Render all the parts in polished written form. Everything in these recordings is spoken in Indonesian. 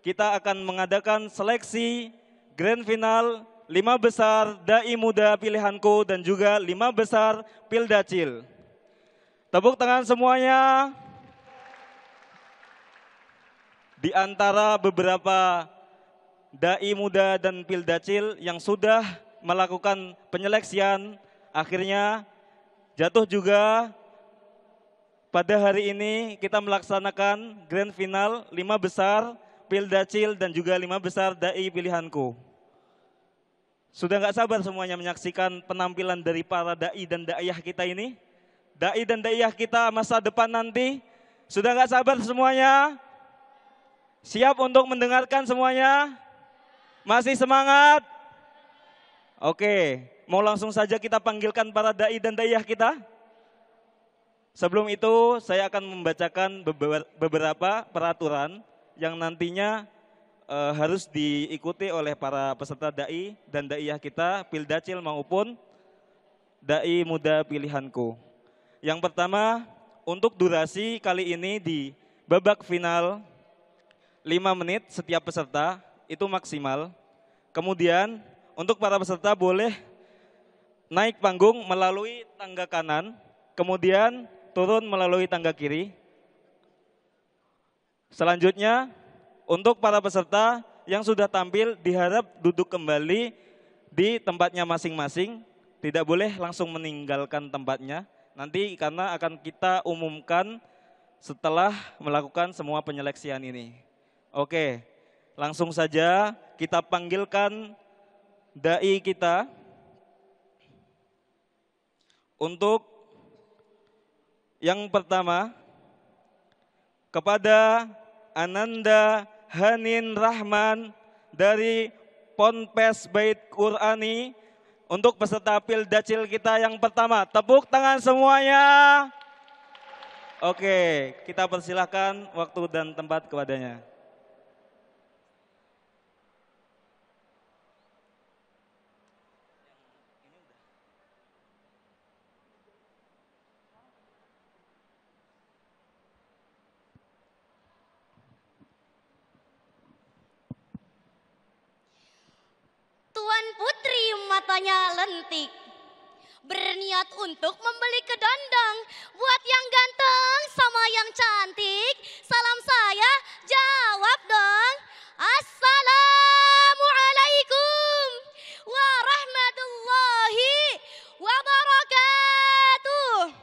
kita akan mengadakan seleksi grand final 5 besar Dai Muda Pilihanku dan juga 5 besar Pildacil. Tepuk tangan semuanya. Di antara beberapa Dai Muda dan Pildacil yang sudah melakukan penyeleksian, akhirnya jatuh juga pada hari ini kita melaksanakan grand final 5 besar Pildacil dan juga 5 besar Dai Pilihanku. Sudah nggak sabar semuanya menyaksikan penampilan dari para dai dan daiyah kita ini? Dai dan daiyah kita masa depan nanti. Sudah nggak sabar semuanya? Siap untuk mendengarkan semuanya? Masih semangat? Oke, mau langsung saja kita panggilkan para dai dan daiyah kita? Sebelum itu saya akan membacakan beberapa peraturan yang nantinya harus diikuti oleh para peserta dai dan daiyah kita, Pildacil maupun Dai Muda Pilihanku. Yang pertama, untuk durasi kali ini di babak final 5 menit setiap peserta, itu maksimal. Kemudian untuk para peserta boleh naik panggung melalui tangga kanan, kemudian turun melalui tangga kiri. Selanjutnya, untuk para peserta yang sudah tampil diharap duduk kembali di tempatnya masing-masing, tidak boleh langsung meninggalkan tempatnya. Nanti karena akan kita umumkan setelah melakukan semua penyeleksian ini. Oke, langsung saja kita panggilkan dai kita untuk yang pertama kepada Ananda Hanin Rahman dari Ponpes Bait Qurani untuk peserta Pildacil kita yang pertama. Tepuk tangan semuanya. Oke, kita persilahkan waktu dan tempat kepadanya. Tuan Putri matanya lentik, berniat untuk membeli kedondong buat yang ganteng sama yang cantik. Salam saya jawab dong. Assalamualaikum warahmatullahi wabarakatuh.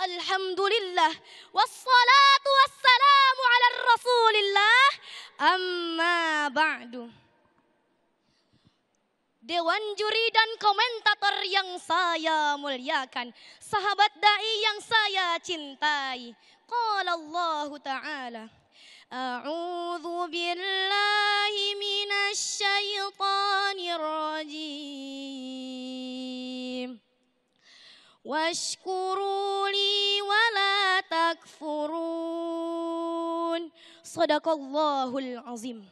Alhamdulillah wassalatu wassalamu ala rasulillah. Amma ba'du. Dewan juri dan komentator yang saya muliakan, sahabat dai yang saya cintai. Qala Allah Ta'ala, A'udzu billahi minasy syaithanir rajim. Washkuru li wa la takfurun. Shadaqallahul azim.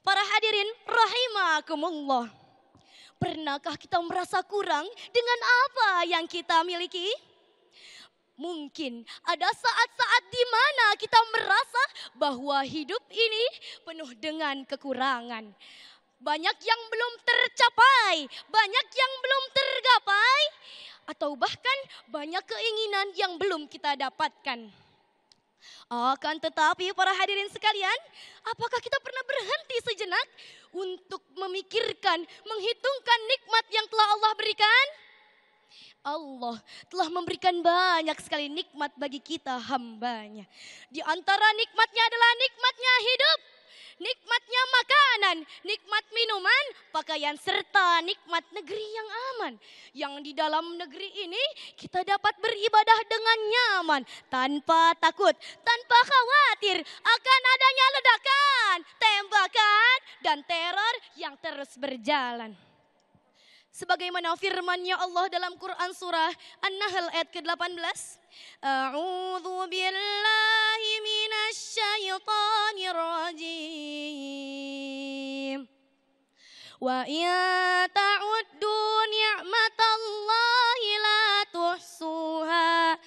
Para hadirin rahimakumullah. Pernahkah kita merasa kurang dengan apa yang kita miliki? Mungkin ada saat-saat di mana kita merasa bahwa hidup ini penuh dengan kekurangan. Banyak yang belum tercapai, banyak yang belum tergapai, atau bahkan banyak keinginan yang belum kita dapatkan. Akan tetapi para hadirin sekalian, apakah kita pernah berhenti sejenak untuk memikirkan, menghitungkan nikmat yang telah Allah berikan? Allah telah memberikan banyak sekali nikmat bagi kita hambanya. Di antara nikmatnya adalah nikmatnya hidup, nikmatnya makanan, nikmat minuman, pakaian, serta nikmat negeri yang aman. Yang di dalam negeri ini kita dapat beribadah dengan nyaman, tanpa takut, tanpa khawatir akan adanya ledakan, tembakan, dan teror yang terus berjalan. Sebagaimana firman-Nya Allah dalam Quran surah An-Nahl ayat ke-18. A'udzu billahi minasy syaithanir rajim. Wa in ta'uddu ni'matallahi la tuhsuha.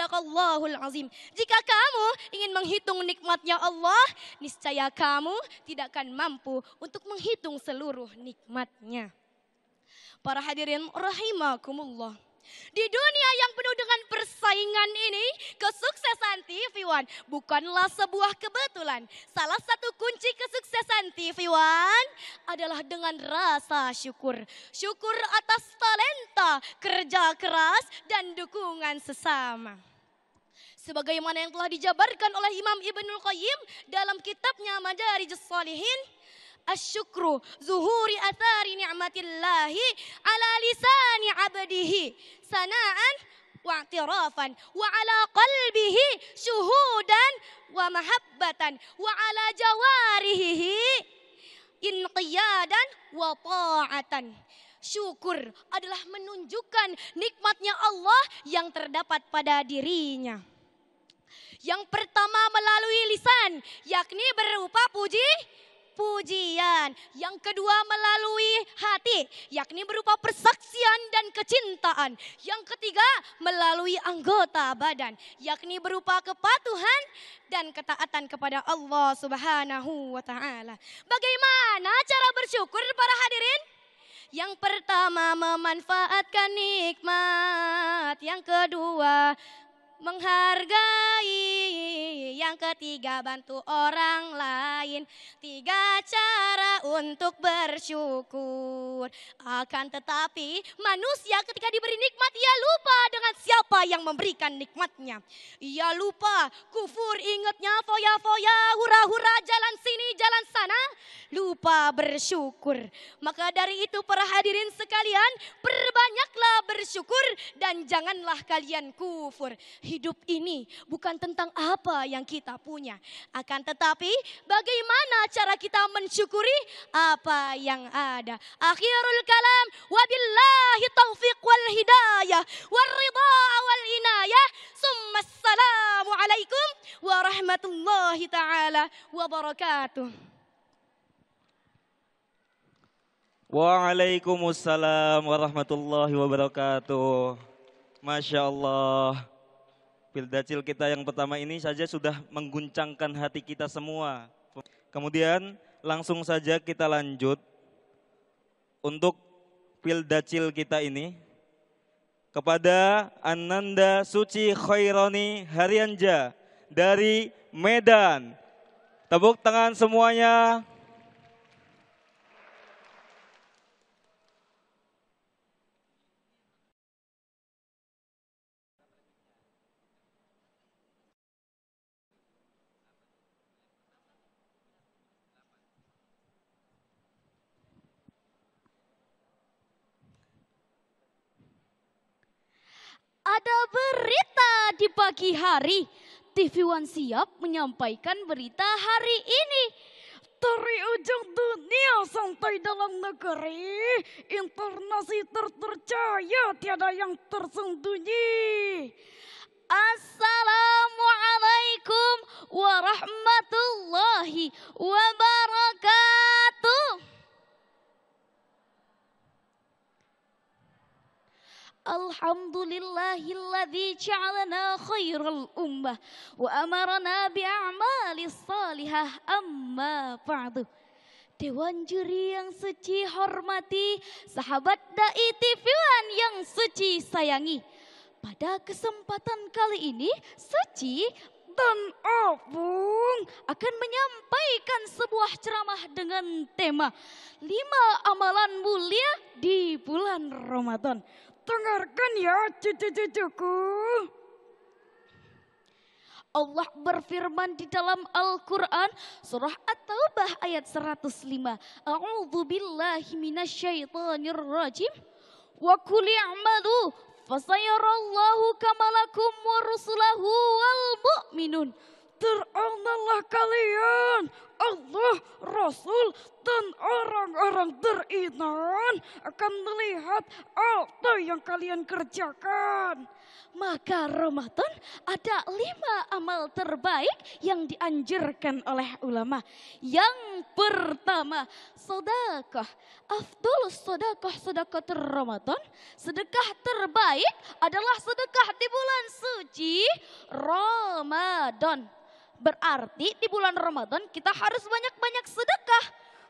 Sadaqallahul azim. Jika kamu ingin menghitung nikmatnya Allah, niscaya kamu tidak akan mampu untuk menghitung seluruh nikmatnya. Para hadirin rahimakumullah. Di dunia yang penuh dengan persaingan ini, kesuksesan TV One bukanlah sebuah kebetulan. Salah satu kunci kesuksesan TV One adalah dengan rasa syukur. Syukur atas talenta, kerja keras, dan dukungan sesama. Sebagaimana yang telah dijabarkan oleh Imam Ibnul Qayyim dalam kitabnya Madarijus Shalihin, asyukru zuhuri athari ni'matillahi ala lisani abdihi sana'an wa i'tirafan wa ala qalbihi syuhudan wa mahabbatan wa ala jawarihi inqiyadan wa ta'atan. Syukur adalah menunjukkan nikmatnya Allah yang terdapat pada dirinya. Yang pertama melalui lisan, yakni berupa pujian. Yang kedua melalui hati, yakni berupa persaksian dan kecintaan. Yang ketiga melalui anggota badan, yakni berupa kepatuhan dan ketaatan kepada Allah Subhanahu wa taala. Bagaimana cara bersyukur para hadirin? Yang pertama memanfaatkan nikmat, yang kedua menghargai, yang ketiga bantu orang lain. 3 cara untuk bersyukur. Akan tetapi manusia ketika diberi nikmat ia lupa dengan siapa yang memberikan nikmatnya. Ia lupa, kufur ingatnya foya-foya, hura-hura, jalan sini jalan sana, lupa bersyukur. Maka dari itu para hadirin sekalian, perbanyaklah bersyukur dan janganlah kalian kufur. Hidup ini bukan tentang apa yang kita punya, akan tetapi bagaimana cara kita mensyukuri apa yang ada. Akhirul kalam, wabillahi taufiq wal hidayah wal ridha wal inayah. Summa assalamu alaikum warahmatullahi taala wabarakatuh. Waalaikumsalam warahmatullahi wabarakatuh. Masya Allah. Pildacil kita yang pertama ini saja sudah mengguncangkan hati kita semua. Kemudian langsung saja kita lanjut untuk Pildacil kita ini kepada Ananda Suci Khaironi Haryanja dari Medan. Tepuk tangan semuanya. Ada berita di pagi hari. TV One siap menyampaikan berita hari ini. Dari ujung dunia sampai dalam negeri, informasi terpercaya tiada yang tersembunyi. Assalamualaikum warahmatullahi wabarakatuh. Alhamdulillahilladzi ja'alana khairal ummah wa amarana bi'a'malis salihah amma ba'du. Dewan juri yang suci hormati, sahabat dai TV One yang suci sayangi. Pada kesempatan kali ini, Suci dan Opung akan menyampaikan sebuah ceramah dengan tema 5 amalan mulia di bulan Ramadan. Dengarkan ya cucu-cucuku. Allah berfirman di dalam Al-Quran surah At-Taubah ayat 105. A'udzu billahi minasyaitonir rajim. Wa qul i'malu fasayarallahu kamalakum wa rusulahu wal mu'minun. Teronaklah kalian, Allah, Rasul, dan orang-orang beriman akan melihat apa yang kalian kerjakan. Maka Ramadan ada 5 amal terbaik yang dianjurkan oleh ulama. Yang pertama, sedekah. Afdolus sedekah, sedekah Ramadan. Sedekah terbaik adalah sedekah di bulan suci Ramadan. Berarti di bulan Ramadan kita harus banyak-banyak sedekah.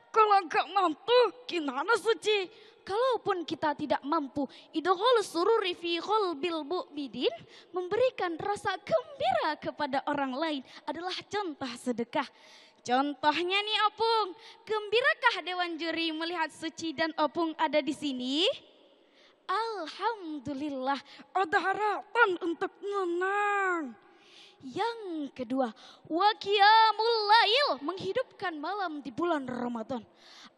Kalau enggak mampu, gimana suci? Kalaupun kita tidak mampu, idghal sururi fi qalbil mu'minin, memberikan rasa gembira kepada orang lain adalah contoh sedekah. Contohnya nih Opung, gembirakah Dewan Juri melihat Suci dan Opung ada di sini? Alhamdulillah, ada harapan untuk menang. Yang kedua, wa qiyamul lail, menghidupkan malam di bulan Ramadan.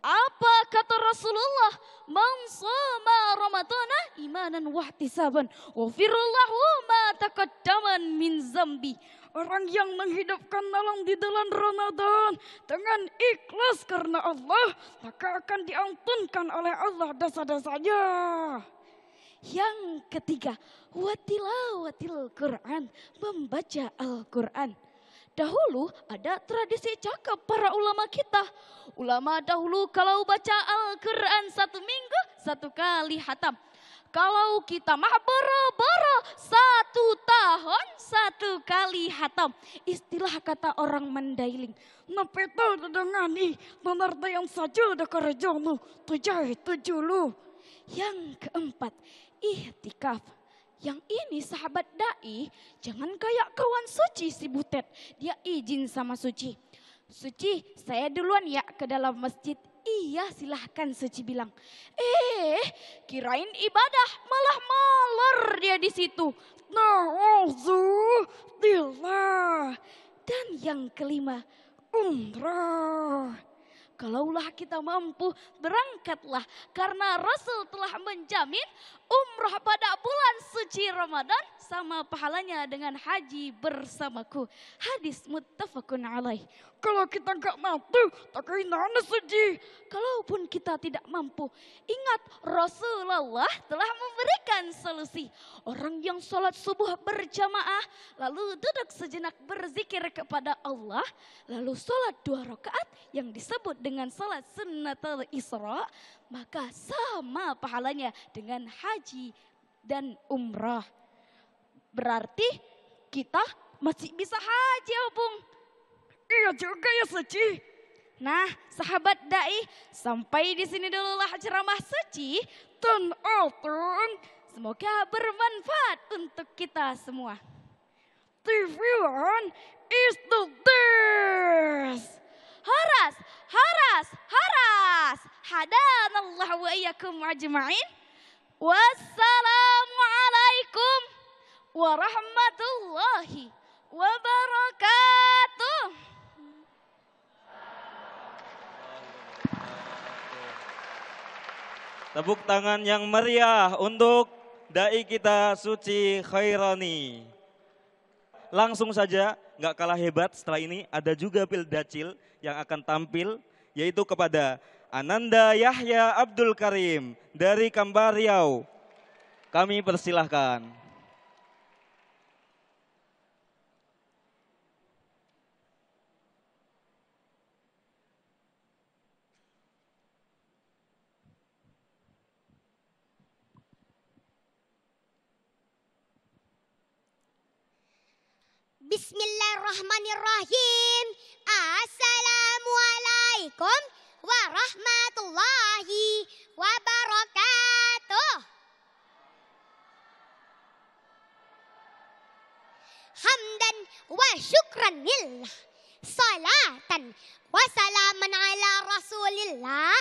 Apa kata Rasulullah? Man shoma Ramadana imanan wahtisaban, ghufirallahu ma taqaddama min zambi. Orang yang menghidupkan malam di bulan Ramadan dengan ikhlas karena Allah, maka akan diampunkan oleh Allah dosa-dosanya. Yang ketiga, watilawatil Quran, membaca Al-Quran. Dahulu ada tradisi cakap para ulama kita. Ulama dahulu kalau baca Al-Quran 1 minggu 1 kali hatam. Kalau kita mah boro-boro 1 tahun 1 kali hatam. Istilah kata orang Mandailing. Napeta dedengani, memartayan saja ada kerjanu, tujulu. Yang keempat, ihtikaf. Yang ini sahabat dai, jangan kayak kawan Suci si Butet. Dia izin sama Suci. Suci, saya duluan ya ke dalam masjid. Iya silahkan, Suci bilang. Kirain ibadah, malah molor dia di situ. Na'udzubillah. Dan yang kelima, umrah. Kalaulah kita mampu, berangkatlah. Karena Rasul telah menjamin umrah pada bulan suci Ramadan sama pahalanya dengan haji bersamaku. Hadis muttafaqun alaih. Kalau kita enggak mampu, tak gimana suci. Kalaupun kita tidak mampu, ingat Rasulullah telah memberikan solusi. Orang yang sholat subuh berjamaah, lalu duduk sejenak berzikir kepada Allah, lalu sholat 2 rakaat yang disebut dengan sholat sunnatul isra, maka sama pahalanya dengan haji dan umrah. Berarti kita masih bisa haji, Opung. Iya juga ya Suci. Nah, sahabat dai, sampai di sini dululah ceramah Suci dan Opung. Semoga bermanfaat untuk kita semua. TV One is the best. Haras, haras, haras. Hadanallah wa iyyakum ajma'in. Wassalamualaikum warahmatullahi wabarakatuh. Tepuk tangan yang meriah untuk dai kita Suci Khairani. Langsung saja, nggak kalah hebat setelah ini ada juga Pildacil yang akan tampil, yaitu kepada Ananda Yahya Abdul Karim dari Kambar Riau. Kami persilahkan. Bismillahirrahmanirrahim. Assalamualaikum warahmatullahi wabarakatuh. Hamdan wa syukran lillah. Salatan wa salaman ala rasulillah.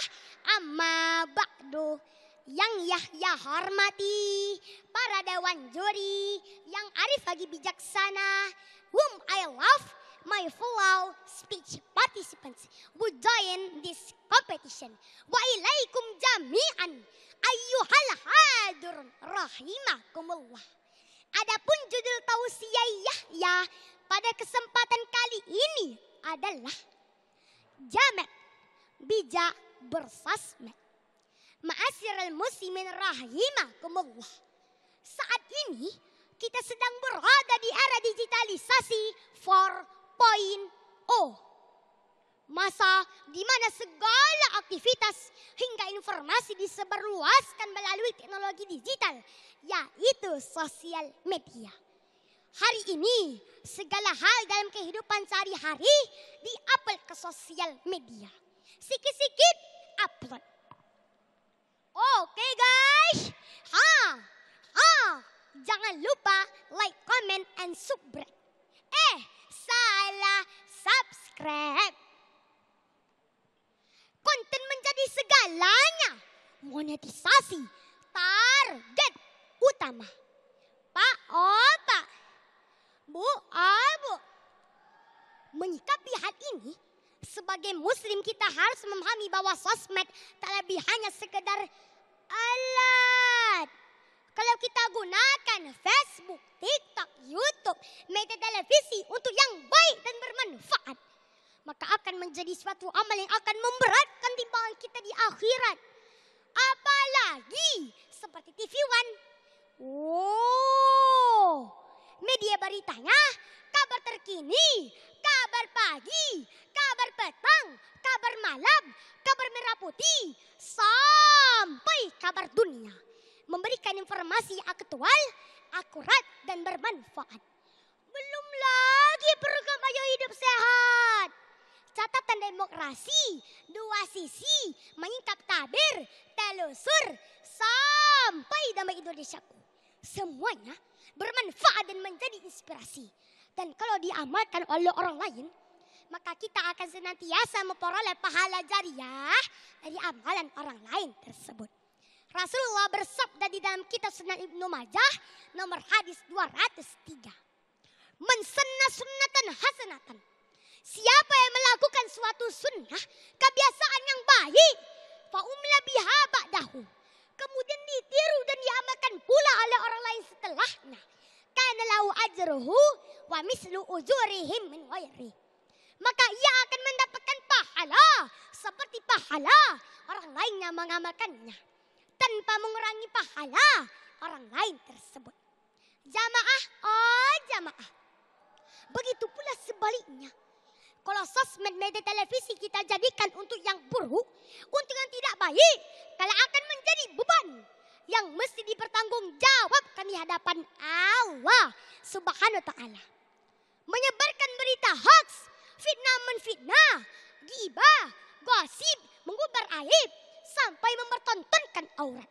Amma ba'du. Yang Yahya hormati, para dewan juri yang arif lagi bijaksana, whom I love, my fellow speech participants who join this competition. Wa ilaikum jami'an ayyuhal hadirun rahimakumullah. Adapun judul tausiah Yahya pada kesempatan kali ini adalah jamet, bijak bersosmed. Ma'asyiral muslimin rahimakumullah. Saat ini kita sedang berada di era digitalisasi 4.0. Masa di mana segala aktivitas hingga informasi disebarluaskan melalui teknologi digital, yaitu sosial media. Hari ini segala hal dalam kehidupan sehari-hari di-upload ke sosial media. Sikit-sikit upload. Oke guys. Jangan lupa like, comment, and subscribe. Salah subscribe. Konten menjadi segalanya. Monetisasi target utama. Pak, Pak, Bu, Bu. Menyikapi hal ini, sebagai muslim kita harus memahami bahwa sosmed tak lebih hanya sekedar alat. Kalau kita gunakan Facebook, TikTok, YouTube, media televisi untuk yang baik dan bermanfaat, maka akan menjadi suatu amal yang akan memberatkan timbangan kita di akhirat. Apalagi seperti TV One. Media beritanya, kabar terkini, kabar pagi, kabar petang, kabar malam, kabar merah putih, sampai kabar dunia. Memberikan informasi aktual, akurat, dan bermanfaat. Belum lagi program Ayo Hidup Sehat. Catatan demokrasi, dua sisi, menyingkap tabir, telusur, sampai damai Indonesiaku. Semuanya bermanfaat dan menjadi inspirasi. Dan kalau diamalkan oleh orang lain, maka kita akan senantiasa memperoleh pahala jariah dari amalan orang lain tersebut. Rasulullah bersabda di dalam kitab Sunan Ibnu Majah nomor hadis 203. Man sanna sunnatan hasanatan. Siapa yang melakukan suatu sunnah, kebiasaan yang baik, fa umila biha ba'dahu. Kemudian ditiru dan diamalkan pula oleh orang lain setelahnya. Kana lahu ajruhu wa mislu ujurihim min ghairi. Maka ia akan mendapatkan pahala seperti pahala orang lain yang mengamalkannya, tanpa mengurangi pahala orang lain tersebut. Jamaah, jamaah. Begitu pula sebaliknya. Kalau sosmed, media televisi kita jadikan untuk yang buruk, untuk yang tidak baik, kalau akan menjadi beban yang mesti dipertanggungjawabkan di hadapan Allah Subhanahu wa Ta'ala. Menyebarkan berita hoax, fitnah menfitnah, ghibah, gosip, mengumbar aib, sampai mempertontonkan aurat.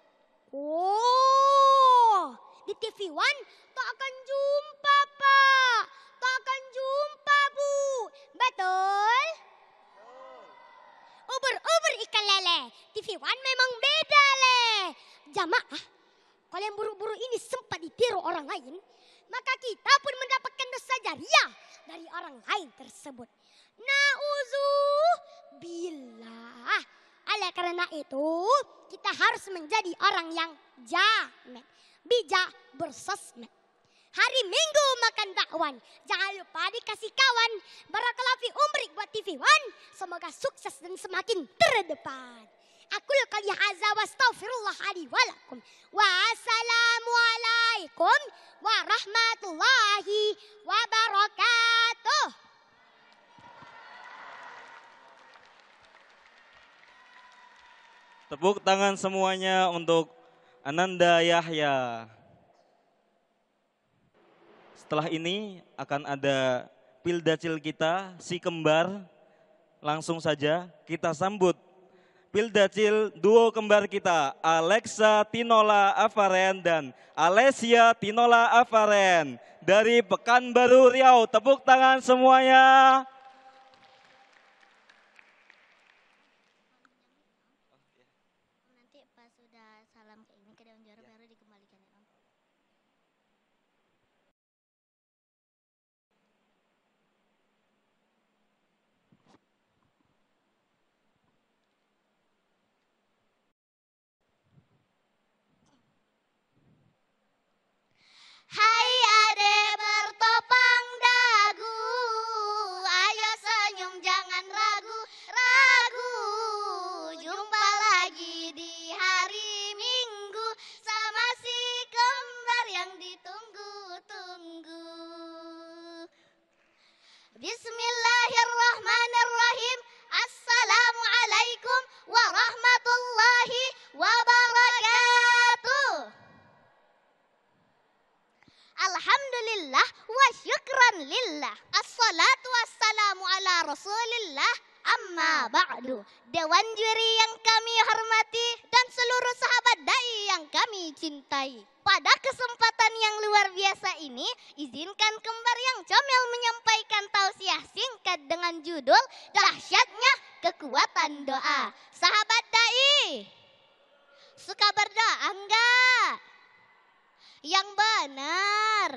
Di TV One tak akan jumpa Pak, tak akan jumpa Bu. Betul? Uber ikan lele. TV One memang beda le. Jamaah, kalau yang buru-buru ini sempat ditiru orang lain, maka kita pun mendapatkan dosa jariah dari orang lain tersebut. Na'udzubillah. Oleh karena itu, kita harus menjadi orang yang jamet, bijak bersosmed. Hari Minggu makan bakwan. Jangan lupa dikasih kawan. Barakallahu fi umrik buat TV One. Semoga sukses dan semakin terdepan. Aku qali hadza wa astaghfirullah li wa lakum. Wassalamualaikum warahmatullahi wabarakatuh. Tepuk tangan semuanya untuk Ananda Yahya. Setelah ini akan ada Pildacil kita, si kembar. Langsung saja kita sambut Pildacil duo kembar kita, Alexa Tinola Afaren dan Alesia Tinola Afaren dari Pekanbaru Riau. Tepuk tangan semuanya. Nanti pas sudah salam ke ini ke Dewan Juara baru dikembalikan ya Om. Hai adek bertopang dagu, ayo Bismillahirrahmanirrahim. Assalamualaikum warahmatullahi wabarakatuh. Alhamdulillah wa syukran lillah. Assalatu wassalamu ala rasulillah. Amma ba'du. Dewan juri yang kami hormati dan seluruh sahabat dai yang kami cintai. Pada kesempatan yang luar biasa ini, izinkan kembar yang comel menyampaikan tausiah singkat dengan judul Dahsyatnya Kekuatan Doa. Sahabat dai, suka berdoa enggak? Yang benar.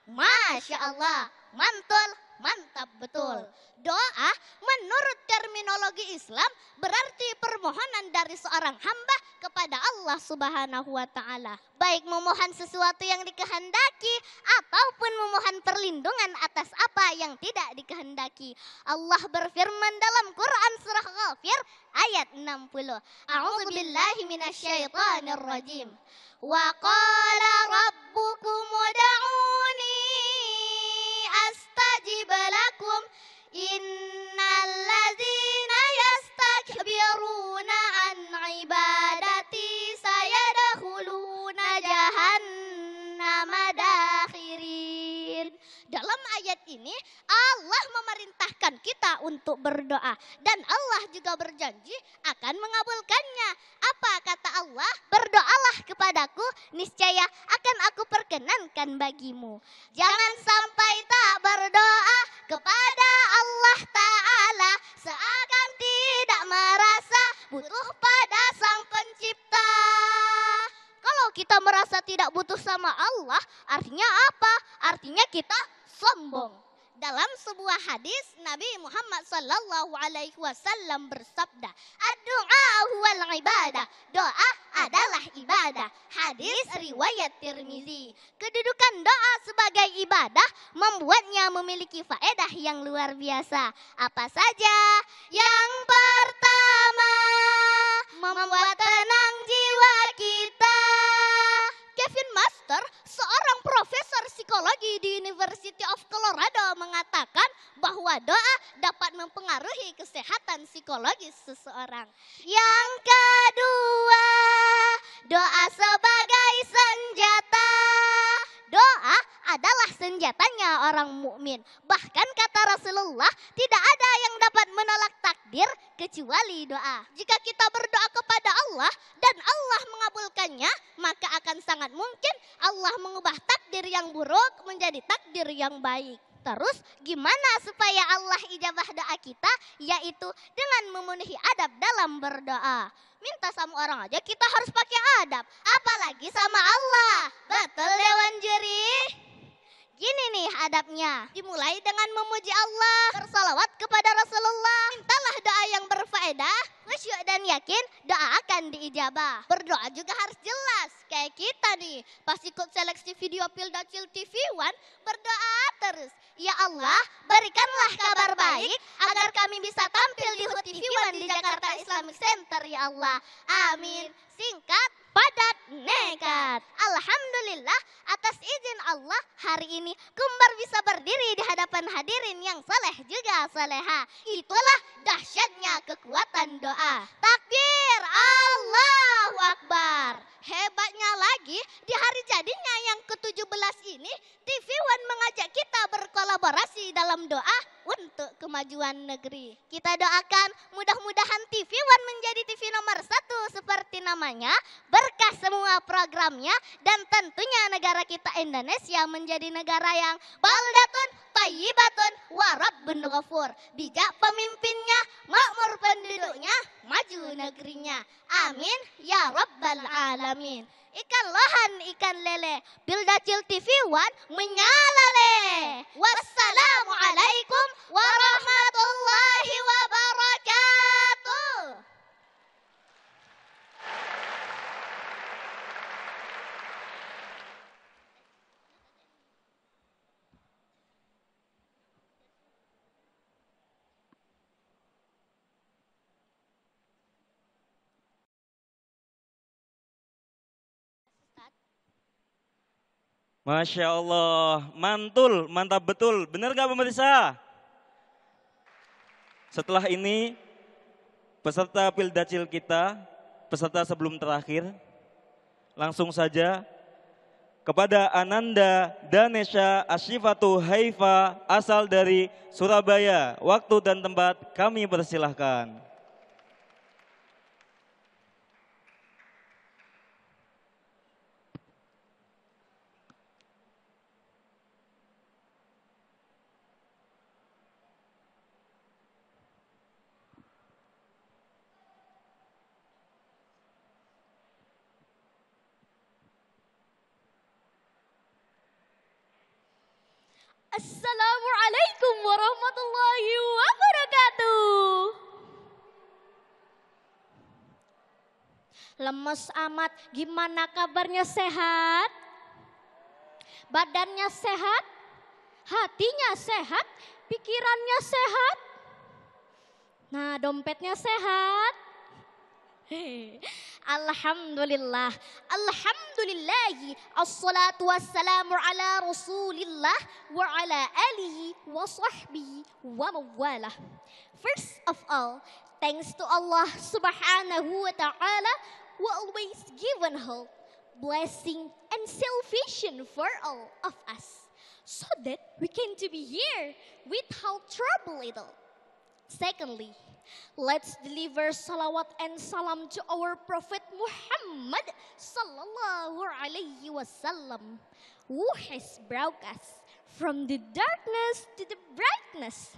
Masya Allah, mantul, mantap betul. Doa menurut terminologi Islam berarti permohonan dari seorang hamba kepada Allah Subhanahu wa Ta'ala. Baik memohon sesuatu yang dikehendaki ataupun memohon perlindungan atas apa yang tidak dikehendaki. Allah berfirman dalam Quran surah Ghafir ayat 60. A'udzubillahi minasyaitonir rajim. Wa qala rabbukum ud'uni astajib lakum innal ladzina yastakbiruna an ibadati sayadkhuluna jahannama dakhirin. Dalam ayat ini Allah memerintahkan kita untuk berdoa dan Allah juga berjanji akan mengabulkannya. Apa kata Allah? Berdoalah kepadaku, niscaya akan aku perkenankan bagimu. Jangan sampai tak berdoa kepada Allah Ta'ala seakan tidak merasa butuh pada Sang Pencipta. Kalau kita merasa tidak butuh sama Allah, artinya apa? Artinya kita sombong. Dalam sebuah hadis Nabi Muhammad SAW bersabda, "Ad-du'a huwal ibadah." Doa adalah ibadah. Hadis riwayat Tirmizi. Kedudukan doa sebagai ibadah membuatnya memiliki faedah yang luar biasa. Apa saja? Yang pertama, membuat tenang jiwa kita. Kevin Master, seorang profesor psikologi di University of Colorado, mengatakan bahwa doa dapat mempengaruhi kesehatan psikologis seseorang. Yang kedua, doa sebagai senjata. Doa adalah senjatanya orang mukmin. Bahkan kata Rasulullah, tidak ada yang dapat menolak takdir kecuali doa. Jika kita berdoa kepada Allah dan Allah mengabulkannya, maka akan sangat mungkin Allah mengubah takdir yang buruk menjadi takdir yang baik. Terus gimana supaya Allah ijabah doa kita? Yaitu dengan memenuhi adab dalam berdoa. Minta sama orang aja kita harus pakai adab, apalagi sama Allah. Betul Dewan Juri? Gini nih adabnya, dimulai dengan memuji Allah, bersalawat kepada Rasulullah, mintalah doa yang berfaedah, khusyuk dan yakin doa akan diijabah. Berdoa juga harus jelas, kayak kita nih, pas ikut seleksi video Pildacil TV One, berdoa terus. Ya Allah, berikanlah kabar baik agar kami bisa tampil di HUT TV One di Jakarta Islamic Center ya Allah. Amin. Singkat, padat, nekat. Alhamdulillah atas izin Allah hari ini kembar bisa berdiri di hadapan hadirin yang saleh juga saleha. Itulah dahsyatnya kekuatan doa. Takbir, Allahu Akbar. Hebatnya lagi di hari jadinya yang ke-17 ini TV One mengajak kita berkolaborasi dalam doa untuk kemajuan negeri. Kita doakan mudah-mudahan TV One menjadi TV nomor 1 seperti namanya, berkah semua programnya, dan tentunya negara kita Indonesia menjadi negara yang baldatun thayyibatun wa rabbun ghafur. Bijak pemimpinnya, makmur penduduknya, maju negerinya. Amin ya rabbal alamin. Ikan lohan, ikan lele, Pildacil TV One menyalale. Wassalamualaikum warahmatullahi wabarakatuh. Masya Allah, mantul, mantap betul. Benar gak pemirsa? Setelah ini, peserta Pildacil kita, peserta sebelum terakhir, langsung saja kepada Ananda Danesha Ashifatu Haifa asal dari Surabaya. Waktu dan tempat kami persilahkan. Assalamualaikum warahmatullahi wabarakatuh. Lemes amat, gimana kabarnya, sehat? Badannya sehat? Hatinya sehat? Pikirannya sehat? Nah, dompetnya sehat? Alhamdulillah, alhamdulillahi, assalatu wassalamu ala rasulillah wa ala alihi wa sahbihi wa mawalah. First of all, thanks to Allah subhanahu wa ta'ala who always given hope, blessing and salvation for all of us, so that we can to be here without trouble at all. Secondly, let's deliver salawat and salam to our Prophet Muhammad sallallahu alaihi wasallam, who has brought us from the darkness to the brightness.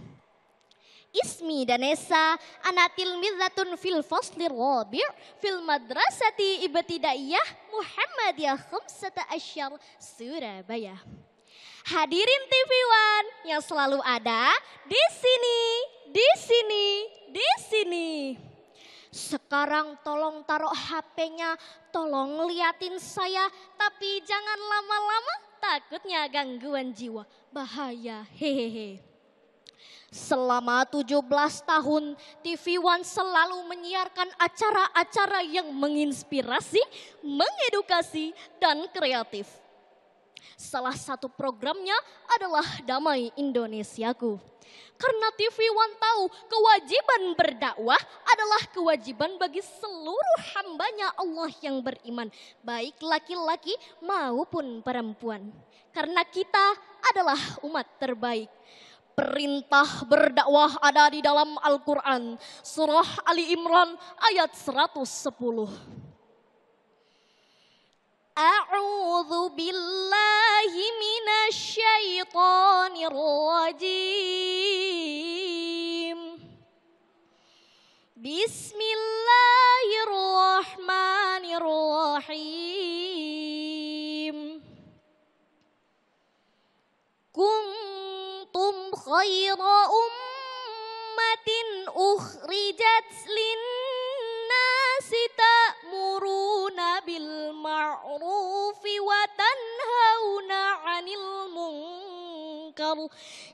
Ismi Danesa anatil midzatun fil fasli rabi' fil madrasati ibtidaiyah Muhammadiyah Khamsata Asyar Surabaya. Hadirin TV One yang selalu ada di sini, di sini, di sini. Sekarang tolong taruh HP-nya, tolong liatin saya, tapi jangan lama-lama, takutnya gangguan jiwa, bahaya, hehehe. Selama 17 tahun, TV One selalu menyiarkan acara-acara yang menginspirasi, mengedukasi, dan kreatif. Salah satu programnya adalah Damai Indonesiaku. Karena TV One tahu kewajiban berdakwah adalah kewajiban bagi seluruh hambanya Allah yang beriman. Baik laki-laki maupun perempuan. Karena kita adalah umat terbaik. Perintah berdakwah ada di dalam Al-Quran. Surah Ali Imran ayat 110. A'udzu billahi minasy syaithanir rajim. Bismillahirrahmanirrahim. Kuntum khaira ummatin ukhrijat linnasi ta'muruna bil ma'rufi wa tanhauna 'anil munkar.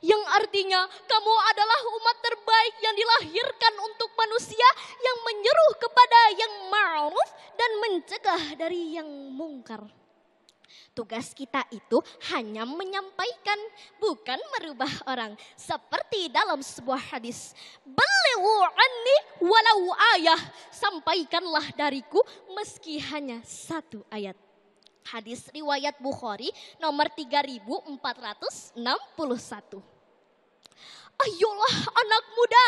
Yang artinya kamu adalah umat terbaik yang dilahirkan untuk manusia, yang menyeru kepada yang ma'ruf dan mencegah dari yang mungkar. Tugas kita itu hanya menyampaikan, bukan merubah orang. Seperti dalam sebuah hadis, balighu anni walau ayah, sampaikanlah dariku meski hanya satu ayat. Hadis riwayat Bukhari nomor 3461. Ayolah anak muda,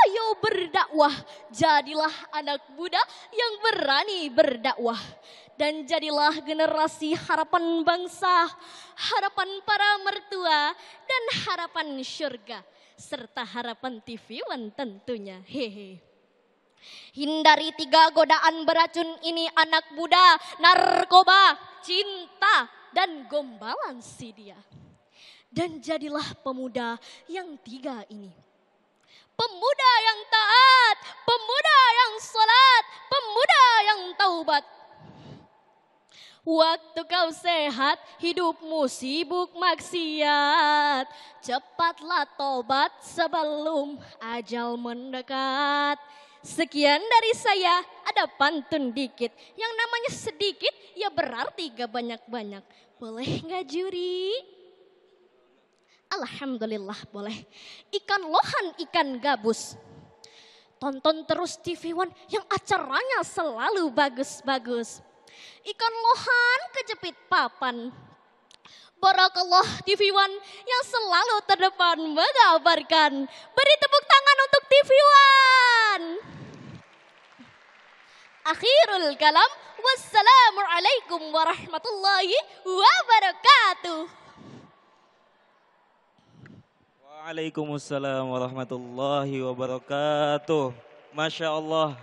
ayo berdakwah. Jadilah anak muda yang berani berdakwah. Dan jadilah generasi harapan bangsa, harapan para mertua, dan harapan syurga. Serta harapan TV One tentunya. Hehe. Hindari 3 godaan beracun ini anak muda, narkoba, cinta, dan gombalan si dia. Dan jadilah pemuda yang 3 ini. Pemuda yang taat, pemuda yang salat, pemuda yang taubat. Waktu kau sehat, hidupmu sibuk maksiat. Cepatlah tobat sebelum ajal mendekat. Sekian dari saya, ada pantun dikit. Yang namanya sedikit ya berarti gak banyak-banyak. Boleh gak juri? Alhamdulillah boleh. Ikan lohan, ikan gabus. Tonton terus TV One yang acaranya selalu bagus-bagus. Ikan lohan kejepit papan. Barakallah TV One yang selalu terdepan mengabarkan. Beri tepuk tangan untuk TV One. Akhirul kalam. Wassalamualaikum warahmatullahi wabarakatuh. Waalaikumsalam warahmatullahi wabarakatuh. Masya Allah,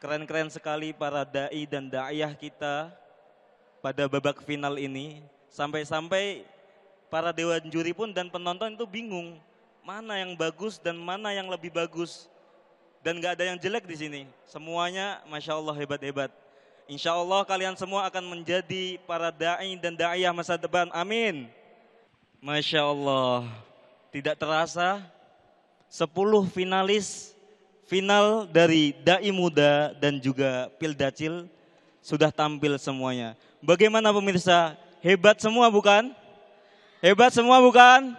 keren-keren sekali para da'i dan da'iyah kita pada babak final ini. Sampai-sampai para dewan juri pun dan penonton itu bingung. Mana yang bagus dan mana yang lebih bagus. Dan gak ada yang jelek di sini. Semuanya Masya Allah hebat-hebat. Insya Allah kalian semua akan menjadi para da'i dan da'iyah masa depan. Amin. Masya Allah. Tidak terasa 10 finalis final dari da'i muda dan juga Pildacil sudah tampil semuanya. Bagaimana pemirsa? Hebat semua bukan? Hebat semua bukan?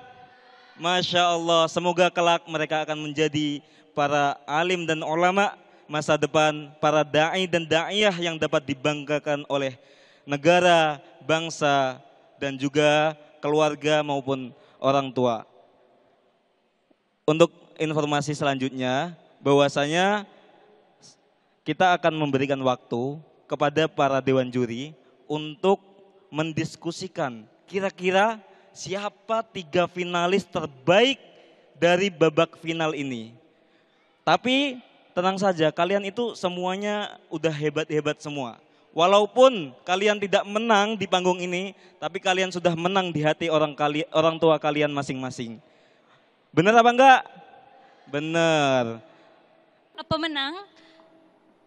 Masya Allah, semoga kelak mereka akan menjadi para alim dan ulama masa depan, para da'i dan da'iyah yang dapat dibanggakan oleh negara, bangsa, dan juga keluarga maupun orang tua. Untuk informasi selanjutnya, bahwasanya kita akan memberikan waktu kepada para dewan juri untuk mendiskusikan kira-kira siapa 3 finalis terbaik dari babak final ini. Tapi tenang saja, kalian itu semuanya udah hebat-hebat semua. Walaupun kalian tidak menang di panggung ini, tapi kalian sudah menang di hati orang tua kalian masing-masing. Bener apa enggak? Bener. Pemenang,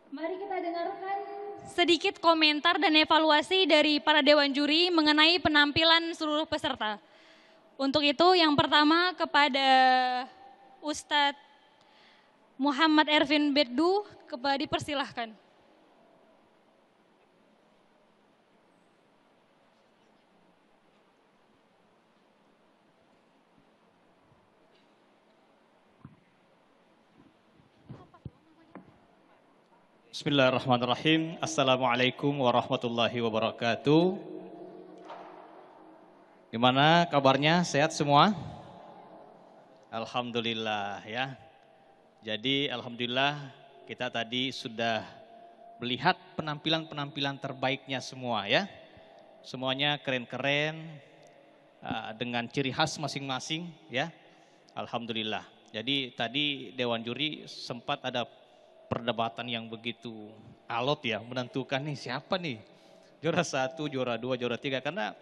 mari kita dengarkan sedikit komentar dan evaluasi dari para dewan juri mengenai penampilan seluruh peserta. Untuk itu yang pertama kepada Ustadz Muhammad Ervin Beddu, dipersilahkan. Bismillahirrahmanirrahim. Assalamualaikum warahmatullahi wabarakatuh. Gimana kabarnya? Sehat semua? Alhamdulillah ya. Jadi alhamdulillah kita tadi sudah melihat penampilan-penampilan terbaiknya semua ya. Semuanya keren-keren dengan ciri khas masing-masing ya. Alhamdulillah. Jadi tadi Dewan Juri sempat ada perdebatan yang begitu alot ya, menentukan nih siapa nih juara 1, juara 2, juara 3 karena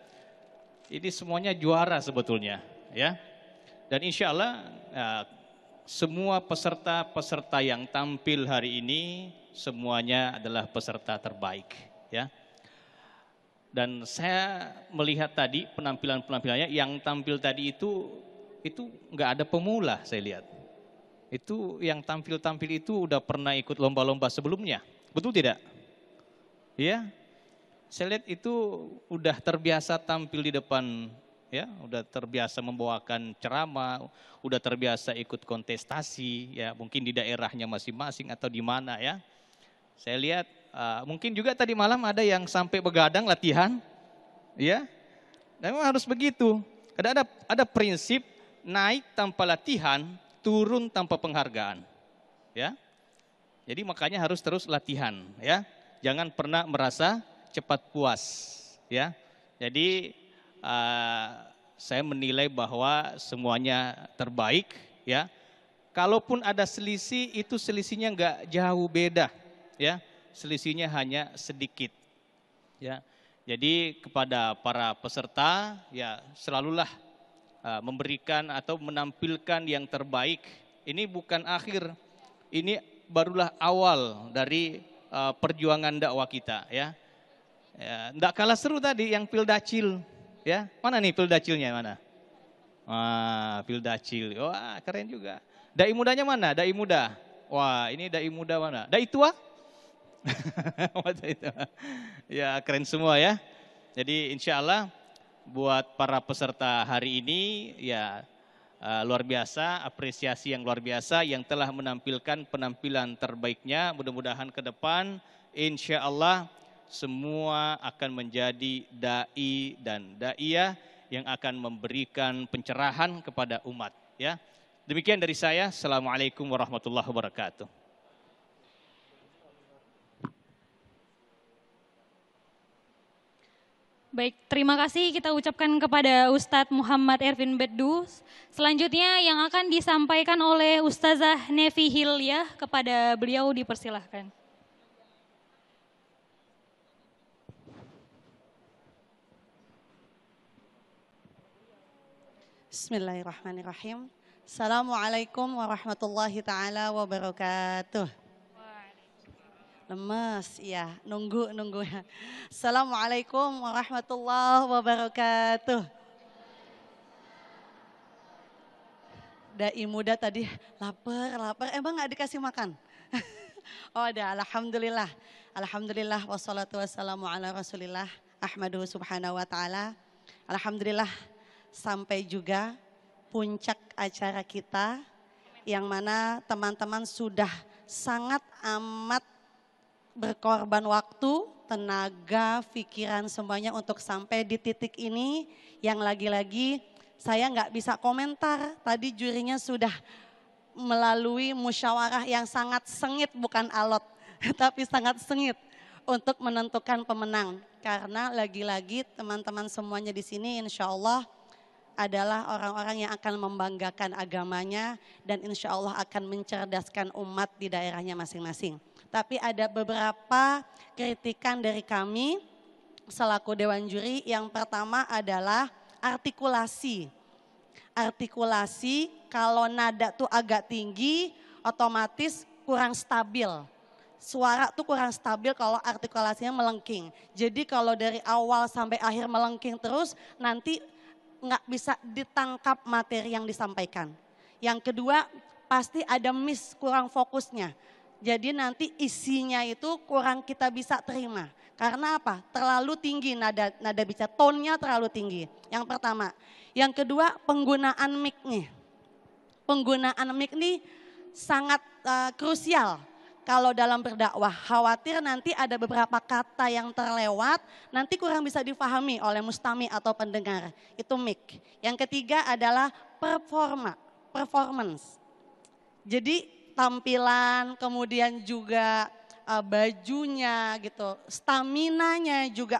ini semuanya juara sebetulnya ya. Dan insya Allah semua peserta-peserta yang tampil hari ini semuanya adalah peserta terbaik ya. Dan saya melihat tadi penampilan-penampilannya yang tampil tadi itu nggak ada pemula saya lihat. Itu yang tampil-tampil itu udah pernah ikut lomba-lomba sebelumnya, betul tidak? Ya, saya lihat itu udah terbiasa tampil di depan, ya, udah terbiasa membawakan ceramah, udah terbiasa ikut kontestasi, ya, mungkin di daerahnya masing-masing atau di mana ya. Saya lihat mungkin juga tadi malam ada yang sampai begadang latihan, ya, dan memang harus begitu. Karena ada prinsip naik tanpa latihan, turun tanpa penghargaan, ya. Jadi makanya harus terus latihan, ya. Jangan pernah merasa cepat puas, ya. Jadi saya menilai bahwa semuanya terbaik, ya. Kalaupun ada selisih, itu selisihnya nggak jauh beda, ya. Selisihnya hanya sedikit, ya. Jadi kepada para peserta, ya selalulah memberikan atau menampilkan yang terbaik. Ini bukan akhir, ini barulah awal dari perjuangan dakwah kita ya. Nggak kalah seru tadi yang Pildacil ya. Mana nih Pildacilnya mana? Pildacil, wah keren juga. Dai mudanya mana? Dai muda, Wah, ini dai muda mana? Dai tua? Ya, keren semua ya. Jadi insya Allah buat para peserta hari ini ya luar biasa, apresiasi yang luar biasa yang telah menampilkan penampilan terbaiknya. Mudah-mudahan ke depan insya Allah semua akan menjadi dai dan daiyah yang akan memberikan pencerahan kepada umat ya. Demikian dari saya. Assalamualaikum warahmatullahi wabarakatuh. Baik, terima kasih kita ucapkan kepada Ustadz Muhammad Ervin Beddu. Selanjutnya yang akan disampaikan oleh Ustazah Nevi Hilyah, kepada beliau dipersilahkan. Bismillahirrahmanirrahim. Assalamualaikum warahmatullahi taala wabarakatuh. Lemes, ya, nunggu. Assalamualaikum warahmatullahi wabarakatuh. Dai muda tadi lapar, emang nggak dikasih makan? Oh ada, alhamdulillah. Alhamdulillah wassalatu wassalamu ala rasulillah. Ahmadu subhanahu wa ta'ala. Alhamdulillah sampai juga puncak acara kita yang mana teman-teman sudah sangat amat berkorban waktu, tenaga, pikiran semuanya untuk sampai di titik ini yang lagi-lagi saya nggak bisa komentar. Tadi jurinya sudah melalui musyawarah yang sangat sengit, bukan alot, tapi sangat sengit untuk menentukan pemenang. Karena lagi-lagi teman-teman semuanya di sini insya Allah adalah orang-orang yang akan membanggakan agamanya dan insya Allah akan mencerdaskan umat di daerahnya masing-masing. Tapi ada beberapa kritikan dari kami selaku Dewan Juri. Yang pertama adalah artikulasi. Artikulasi kalau nada tuh agak tinggi otomatis kurang stabil. Suara tuh kurang stabil kalau artikulasinya melengking. Jadi kalau dari awal sampai akhir melengking terus nanti nggak bisa ditangkap materi yang disampaikan. Yang kedua pasti ada miss, kurang fokusnya. Jadi nanti isinya itu kurang kita bisa terima. Karena apa? Terlalu tinggi nada bicara, tone-nya terlalu tinggi. Yang pertama. Yang kedua penggunaan mic nih. Penggunaan mic nih sangat krusial kalau dalam berdakwah. Khawatir nanti ada beberapa kata yang terlewat, nanti kurang bisa difahami oleh mustami atau pendengar. Itu mic. Yang ketiga adalah performance. Jadi tampilan, kemudian juga bajunya gitu, staminanya juga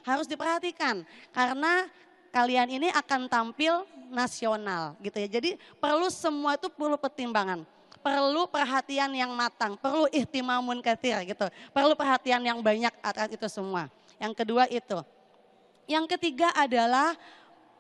harus diperhatikan karena kalian ini akan tampil nasional gitu ya. Jadi perlu semua itu perlu pertimbangan, perlu perhatian yang matang, perlu ihtimamun katsir gitu, perlu perhatian yang banyak atas itu semua. Yang kedua itu. Yang ketiga adalah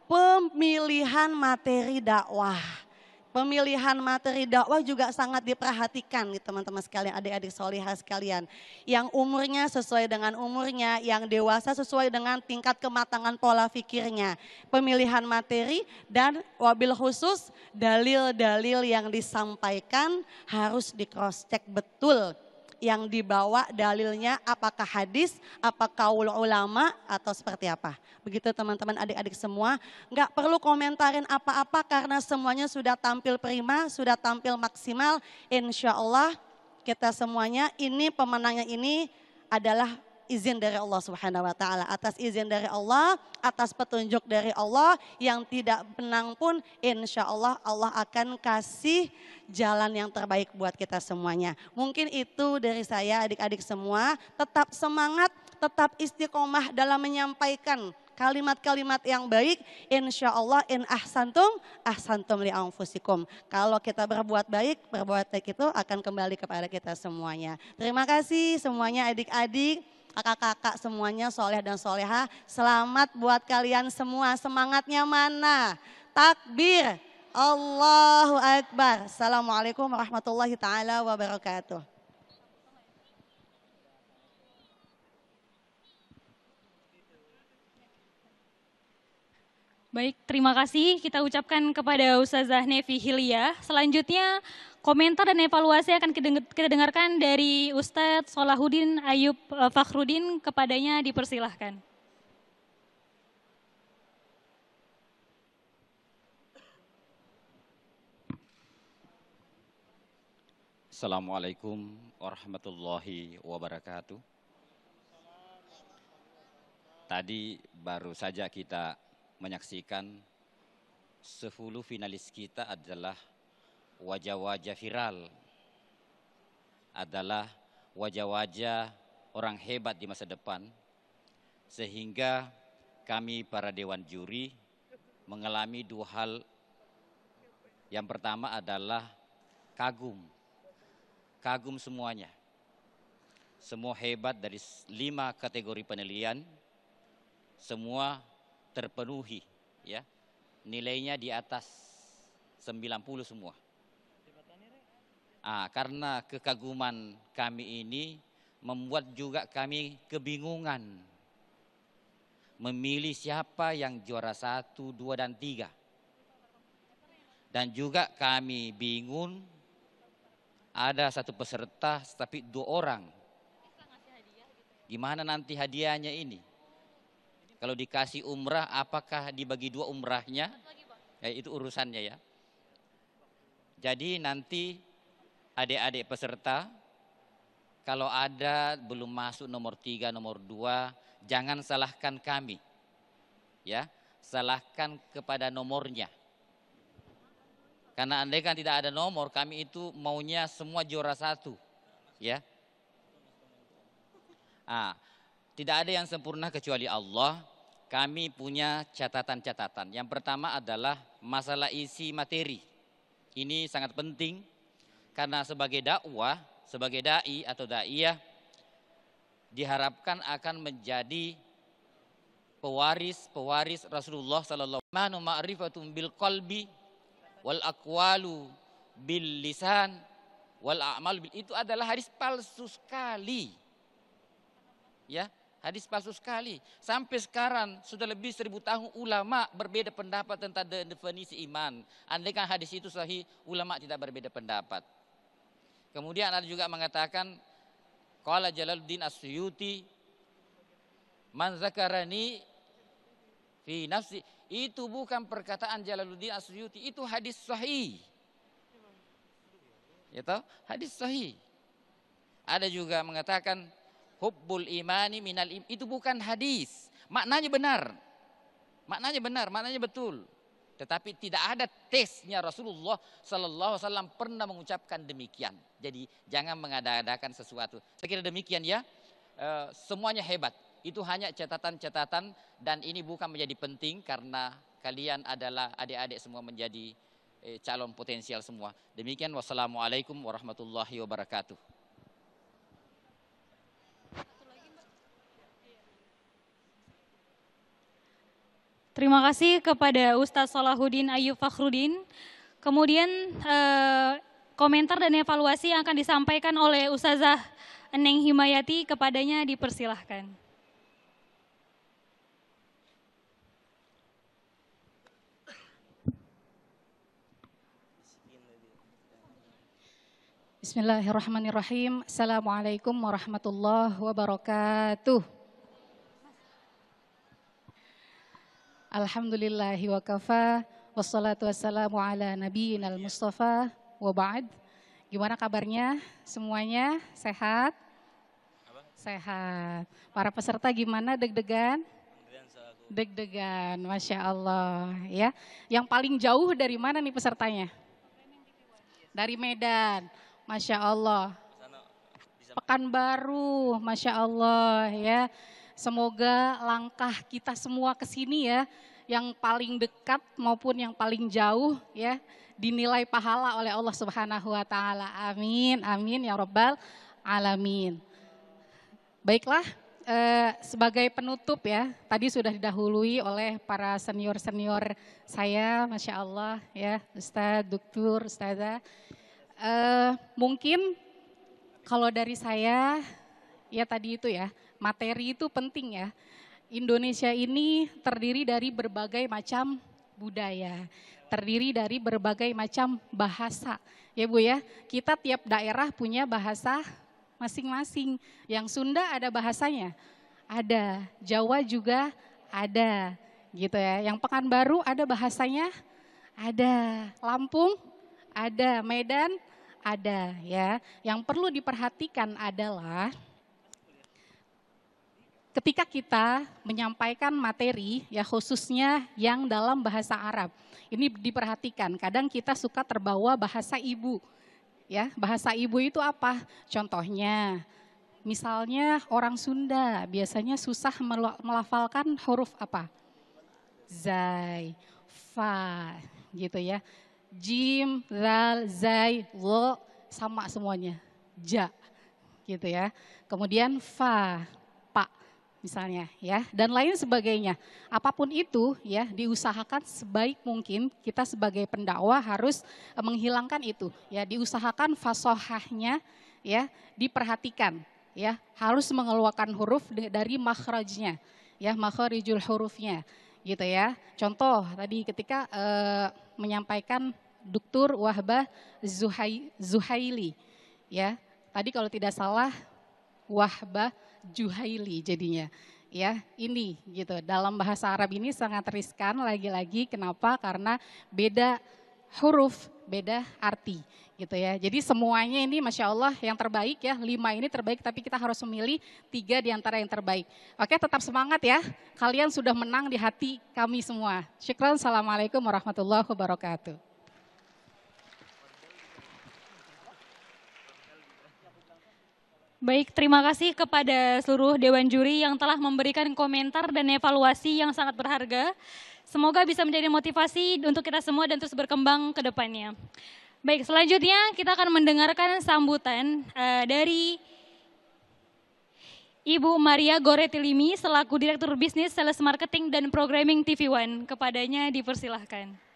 pemilihan materi dakwah. Pemilihan materi dakwah juga sangat diperhatikan nih teman-teman sekalian, adik-adik solihah sekalian. Yang umurnya sesuai dengan umurnya, yang dewasa sesuai dengan tingkat kematangan pola pikirnya. Pemilihan materi dan wabil khusus dalil-dalil yang disampaikan harus di cross check betul. Yang dibawa dalilnya apakah hadis, apakah qaul ulama atau seperti apa. Begitu teman-teman adik-adik semua, nggak perlu komentarin apa-apa karena semuanya sudah tampil prima, sudah tampil maksimal. Insya Allah kita semuanya ini pemenangnya ini adalah izin dari Allah Subhanahu wa taala. Atas izin dari Allah, atas petunjuk dari Allah, yang tidak menang pun insya Allah Allah akan kasih jalan yang terbaik buat kita semuanya. Mungkin itu dari saya adik-adik semua, tetap semangat, tetap istiqomah dalam menyampaikan kalimat-kalimat yang baik. Insya Allah in ahsantum li anfusikum. Kalau kita berbuat baik itu akan kembali kepada kita semuanya. Terima kasih semuanya adik-adik, kakak-kakak semuanya, soleh dan soleha. Selamat buat kalian semua. Semangatnya mana? Takbir. Allahu Akbar. Assalamualaikum warahmatullahi taala wabarakatuh. Baik, terima kasih kita ucapkan kepada Ustazah Nevi Hilia. Selanjutnya komentar dan evaluasi akan kita dengarkan dari Ustadz Solahuddin Ayub Fakhrudin, kepadanya dipersilahkan. Assalamualaikum warahmatullahi wabarakatuh. Tadi baru saja kita menyaksikan 10 finalis kita adalah wajah-wajah viral, adalah wajah-wajah orang hebat di masa depan, sehingga kami para dewan juri mengalami dua hal. Yang pertama adalah kagum semuanya, semua hebat dari 5 kategori penilaian, semua terpenuhi, ya, nilainya di atas 90 semua. Karena kekaguman kami ini membuat juga kami kebingungan memilih siapa yang juara 1, 2, dan 3. Dan juga kami bingung, ada satu peserta tapi 2 orang. Gimana nanti hadiahnya ini? Kalau dikasih umrah, apakah dibagi 2 umrahnya? Itu urusannya ya. Jadi nanti adik-adik peserta, kalau ada belum masuk nomor 3, nomor 2, jangan salahkan kami. Ya, salahkan kepada nomornya. Karena andai kan tidak ada nomor, kami itu maunya semua juara 1. Ya. Tidak ada yang sempurna kecuali Allah. Kami punya catatan-catatan. Yang pertama adalah masalah isi materi. Ini sangat penting karena sebagai dakwah, sebagai dai atau daiyah diharapkan akan menjadi pewaris Rasulullah sallallahu alaihi wasallam. Ma'rifatun bil qalbi wal aqwalu bil lisan wal a'mal bil, itu adalah hadis palsu sekali. Ya, hadis palsu sekali. Sampai sekarang sudah lebih 1000 tahun ulama berbeda pendapat tentang definisi iman. Andai kan hadis itu sahih, ulama tidak berbeda pendapat. Kemudian ada juga mengatakan qala Jalaluddin As-Suyuti man zakarani fi nafsi, itu bukan perkataan Jalaluddin As-Suyuti, itu hadis sahih. Ya tahu? Hadis sahih. Ada juga mengatakan hubbul imani minal iman, itu bukan hadis. Maknanya benar. Maknanya betul. Tetapi tidak ada tesnya Rasulullah sallallahu alaihi wasallam pernah mengucapkan demikian. Jadi jangan mengada-adakan sesuatu. Saya kira demikian ya. Semuanya hebat. Itu hanya catatan-catatan dan ini bukan menjadi penting karena kalian adalah adik-adik semua menjadi calon potensial semua. Demikian, wassalamualaikum warahmatullahi wabarakatuh. Terima kasih kepada Ustadz Solahuddin Ayub Fakhrudin. Kemudian komentar dan evaluasi yang akan disampaikan oleh Ustazah Eneng Himayati, kepadanya dipersilahkan. Bismillahirrahmanirrahim. Assalamualaikum warahmatullahi wabarakatuh. Alhamdulillahi wa kafa, wassalatu wassalamu ala nabiyinal mustafa wa ba'd. Gimana kabarnya semuanya? Sehat? Sehat. Para peserta gimana, deg-degan? Deg-degan, Masya Allah ya. Yang paling jauh dari mana nih pesertanya? Dari Medan, Masya Allah. Pekanbaru, Masya Allah ya. Semoga langkah kita semua ke sini ya, yang paling dekat maupun yang paling jauh ya, dinilai pahala oleh Allah Subhanahu wa taala. Amin, amin ya rabbal alamin. Baiklah, sebagai penutup ya, tadi sudah didahului oleh para senior-senior saya, Masya Allah ya, Ustadz, Dokter, Ustazah. Mungkin kalau dari saya, ya tadi itu ya, materi itu penting ya. Indonesia ini terdiri dari berbagai macam budaya, terdiri dari berbagai macam bahasa. Ya Bu ya, kita tiap daerah punya bahasa masing-masing. Yang Sunda ada bahasanya, ada. Jawa juga ada, gitu ya. Yang Pekanbaru ada bahasanya, ada. Lampung ada, Medan ada, ya. Yang perlu diperhatikan adalah ketika kita menyampaikan materi, ya khususnya yang dalam bahasa Arab, ini diperhatikan. Kadang kita suka terbawa bahasa ibu, ya. Bahasa ibu itu apa? Contohnya, misalnya orang Sunda biasanya susah melafalkan huruf apa? Zai, fa, gitu ya. Jim, zal, zai, lo, sama semuanya. Ja, gitu ya. Kemudian fa, misalnya ya, dan lain sebagainya. Apapun itu ya, diusahakan sebaik mungkin kita sebagai pendakwah harus menghilangkan itu ya, diusahakan fasohahnya ya, diperhatikan ya, harus mengeluarkan huruf dari makhrajnya ya, makhrijul hurufnya gitu ya. Contoh tadi ketika menyampaikan Dr. Wahbah Zuhaili ya, tadi kalau tidak salah Wahbah Juhaili jadinya ya, ini gitu. Dalam bahasa Arab ini sangat riskan, lagi-lagi kenapa? Karena beda huruf, beda arti gitu ya. Jadi semuanya ini Masya Allah yang terbaik ya, 5 ini terbaik, tapi kita harus memilih 3 di antara yang terbaik. Oke, tetap semangat ya, kalian sudah menang di hati kami semua. Syukran, Assalamualaikum warahmatullahi wabarakatuh. Baik, terima kasih kepada seluruh Dewan Juri yang telah memberikan komentar dan evaluasi yang sangat berharga. Semoga bisa menjadi motivasi untuk kita semua dan terus berkembang ke depannya. Baik, selanjutnya kita akan mendengarkan sambutan dari Ibu Maria Goretilimi selaku Direktur Bisnis, Sales Marketing dan Programming TV One. Kepadanya dipersilahkan.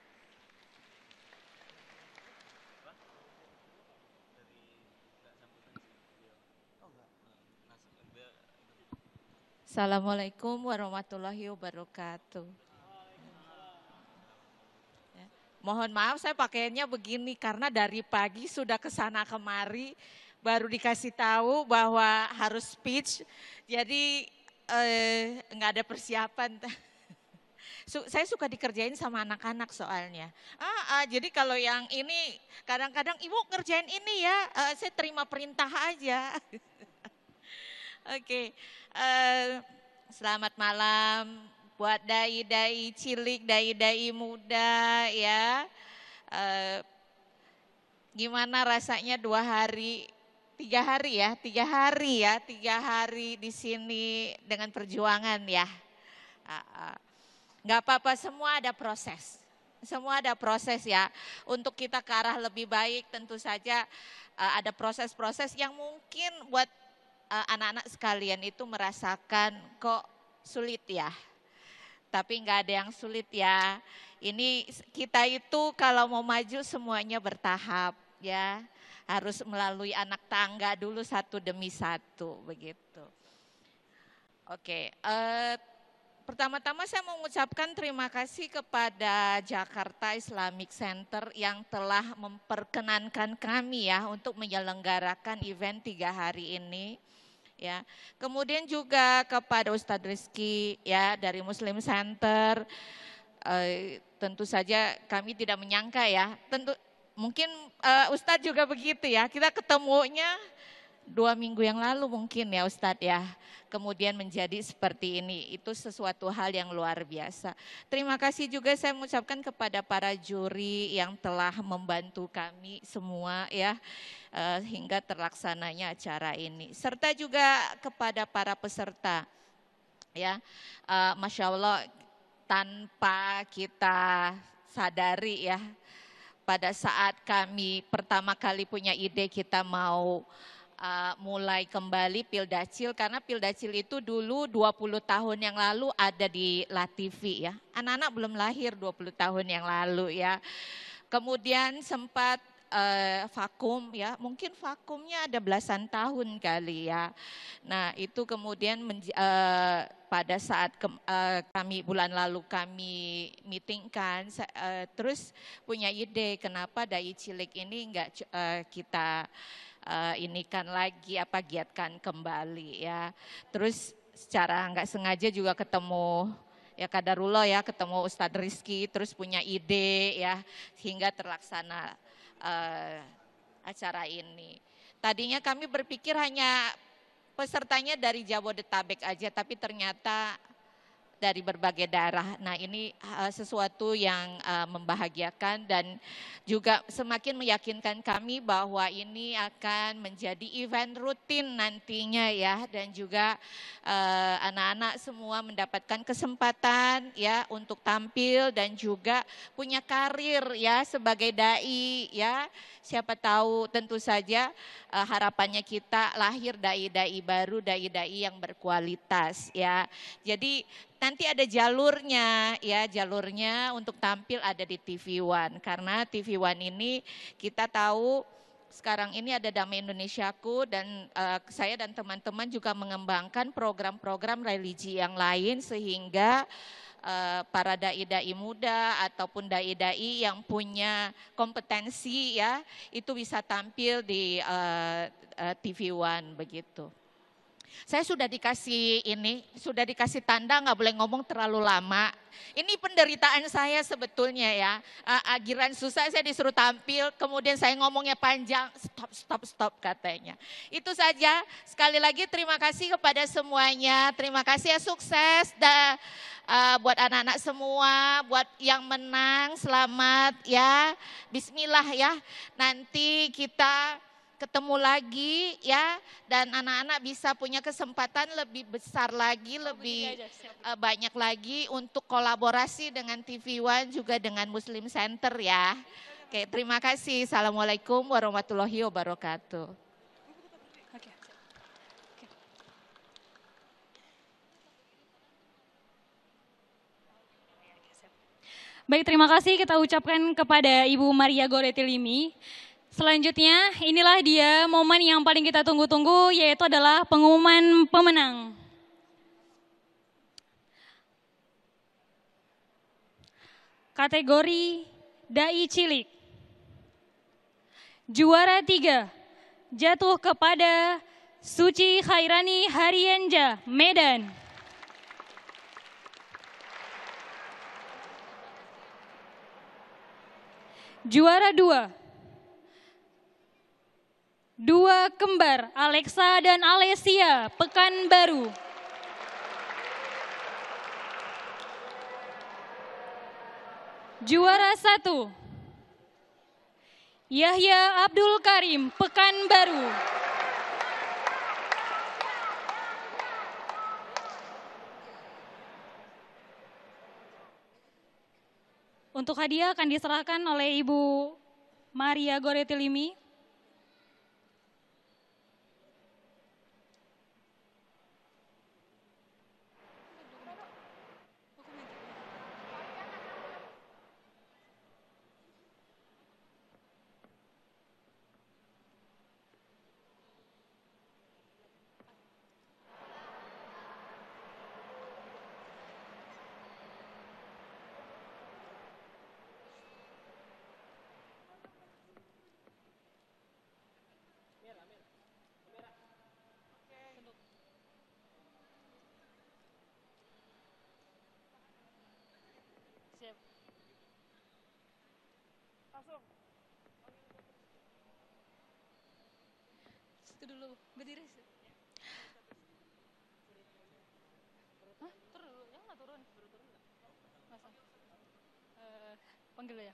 Assalamualaikum warahmatullahi wabarakatuh. Ya, mohon maaf saya pakaiannya begini karena dari pagi sudah kesana kemari baru dikasih tahu bahwa harus speech, jadi nggak ada persiapan. Saya suka dikerjain sama anak-anak soalnya. Jadi kalau yang ini kadang-kadang ibu ngerjain ini ya, saya terima perintah aja. Oke. Selamat malam buat dai-dai cilik, dai-dai muda ya. Gimana rasanya 2 hari, 3 hari ya, 3 hari di sini dengan perjuangan ya. Nggak apa-apa, semua ada proses. Semua ada proses ya. Untuk kita ke arah lebih baik tentu saja ada proses-proses yang mungkin buat anak-anak sekalian itu merasakan kok sulit ya. Tapi nggak ada yang sulit ya. Ini kita itu kalau mau maju semuanya bertahap ya. Harus melalui anak tangga dulu satu demi satu begitu. Oke, pertama-tama saya mau mengucapkan terima kasih kepada Jakarta Islamic Center yang telah memperkenankan kami ya untuk menyelenggarakan event 3 hari ini. Ya, kemudian juga kepada Ustadz Rizky ya dari Muslim Center, tentu saja kami tidak menyangka ya, tentu mungkin Ustadz juga begitu ya, kita ketemunya 2 minggu yang lalu mungkin ya Ustadz ya, kemudian menjadi seperti ini, itu sesuatu hal yang luar biasa. Terima kasih juga saya mengucapkan kepada para juri yang telah membantu kami semua ya, hingga terlaksananya acara ini. Serta juga kepada para peserta ya, Masya Allah tanpa kita sadari ya, pada saat kami pertama kali punya ide kita mau mulai kembali Pildacil, karena Pildacil itu dulu 20 tahun yang lalu ada di LaTV ya. Anak-anak belum lahir 20 tahun yang lalu ya. Kemudian sempat vakum ya, mungkin vakumnya ada belasan tahun kali ya. Nah itu kemudian pada saat kami bulan lalu kami meetingkan, terus punya ide kenapa dai cilik ini enggak kita inikan lagi, giatkan kembali ya. Terus secara nggak sengaja juga ketemu ya kadarullah ya, ketemu Ustadz Rizky, terus punya ide ya, hingga terlaksana acara ini. Tadinya kami berpikir hanya pesertanya dari Jabodetabek aja, tapi ternyata dari berbagai daerah. Nah ini sesuatu yang membahagiakan dan juga semakin meyakinkan kami bahwa ini akan menjadi event rutin nantinya ya, dan juga anak-anak semua mendapatkan kesempatan ya untuk tampil dan juga punya karir ya sebagai dai ya. Siapa tahu tentu saja harapannya kita lahir dai-dai baru, dai-dai yang berkualitas ya. Jadi nanti ada jalurnya ya, jalurnya untuk tampil ada di TV One. Karena TV One ini kita tahu sekarang ini ada Damai Indonesiaku, dan saya dan teman-teman juga mengembangkan program-program religi yang lain sehingga para dai-dai muda ataupun dai-dai yang punya kompetensi ya, itu bisa tampil di TV One begitu. Saya sudah dikasih tanda nggak boleh ngomong terlalu lama. Ini penderitaan saya sebetulnya ya. Giran susah saya disuruh tampil, kemudian saya ngomongnya panjang, stop katanya. Itu saja. Sekali lagi terima kasih kepada semuanya. Terima kasih ya, sukses dan buat anak-anak semua, buat yang menang selamat ya. Bismillah ya. Nanti kita ketemu lagi ya, dan anak-anak bisa punya kesempatan lebih besar lagi, lebih banyak lagi untuk kolaborasi dengan TV One juga dengan Muslim Center ya. Oke, terima kasih. Assalamualaikum warahmatullahi wabarakatuh. Baik, terima kasih kita ucapkan kepada Ibu Maria Goretilimi. Selanjutnya, inilah dia momen yang paling kita tunggu-tunggu, yaitu adalah pengumuman pemenang. Kategori Dai Cilik. Juara 3 jatuh kepada Suci Khairani Harienja, Medan. Juara 2 dua kembar Alexa dan Alesia, Pekanbaru. Juara 1 Yahya Abdul Karim, Pekanbaru. Untuk hadiah akan diserahkan oleh Ibu Maria Goretilimi. Siap. Langsung. Itu dulu, berdiri. Hah? Turun dulu, ya nggak turun? Masa? Panggil ya.